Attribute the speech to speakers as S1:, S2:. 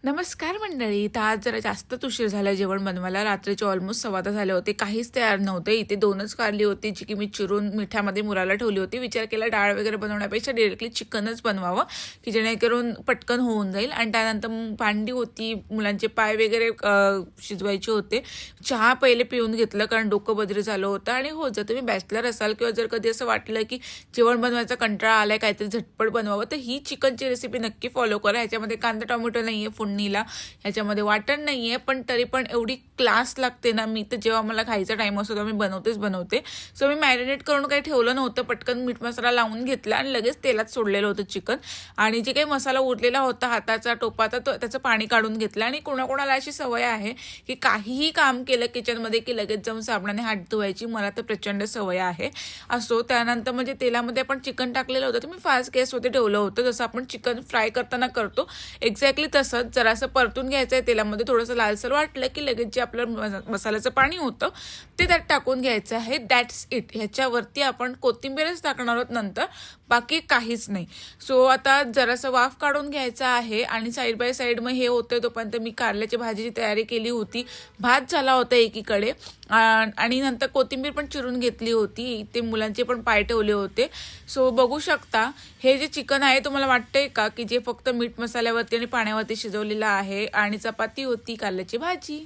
S1: नमस्कार मंडळी. तर आज जरा जास्तच उशीर झाला जेवण बनवायला. रात्रीचे ऑलमोस्ट 6:15 झाले होते. काहीच तयार नव्हते. इथे 2च कारली होती जी की मी चिरून मिठामध्ये मुरायला ठेवली होती. विचार केला डाळ वगैरे बनवण्यापेक्षा डायरेक्टली चिकनच बनवावं की जेणेकरून पटकन होऊन जाईल. आणि त्यानंतर भांडी होती, मुलांचे पाय वगैरे शिजवायचे होते. चहा पहिले पिऊन घेतलं कारण डोकं बदरी झालं होतं. आणि हो, जर तुम्ही बॅचलर असाल किंवा जर कधी असं वाटलं की जेवण बनवायचा कंटाळा आलाय, काहीतरी झटपट बनवावं, तर ही चिकनची रेसिपी नक्की फॉलो करा. ह्याच्यामध्ये कांदा टोमॅटो नाही आहे फोडणीला, ह्याच्यामध्ये वाटण नाही आहे, पण तरी पण एवढी क्लास लागते ना. मी तर जेव्हा मला खायचा टाईम असतो तेव्हा मी बनवते. सो मी मॅरिनेट करून काही ठेवलं नव्हतं, पटकन मीठ मसाला लावून घेतला आणि लगेच तेलात सोडलेलं होतं चिकन. आणि जे काही मसाला उरलेला होता हाताचा टोपाचा, तो त्याचं पाणी काढून घेतलं. आणि कोणाकोणाला अशी सवय आहे की काहीही काम केलं किचनमध्ये की लगेच जाऊन साबणाने हात धुवायची. मला तर प्रचंड सवय आहे. असो, त्यानंतर म्हणजे तेलामध्ये आपण चिकन टाकलेलं होतं, तर मी फास्ट गॅसवरती ठेवलं होतं. जसं आपण चिकन फ्राय करताना करतो एक्झॅक्टली तसंच. जरासं परतून घ्यायचं आहे तेलामध्ये. थोडंसं लालसर वाटलं की लगेच जे आपलं मसाल्याचं पाणी होतं ते त्यात टाकून घ्यायचं आहे. That's it. ह्याच्यावरती आपण कोथिंबीरच टाकणार आहोत नंतर, बाकी काहीच नाही. सो आता जरासं वाफ काढून घ्यायचं आहे. आणि साईड बाय साईड मग हे होतं तोपर्यंत मी कारल्याची भाजीची तयारी केली होती. भात झाला होता एकीकडे आणि नंतर कोथिंबीर पण चिरून घेतली होती. ते मुलांचे पण पाय ठेवले होते. सो बघू शकता हे जे चिकन आहे, तुम्हाला वाटतंय का की जे फक्त मीठ मसाल्यावरती आणि पाण्यावरती शिजवलेलं आहे. आणि चपाती होती, कारल्याची भाजी.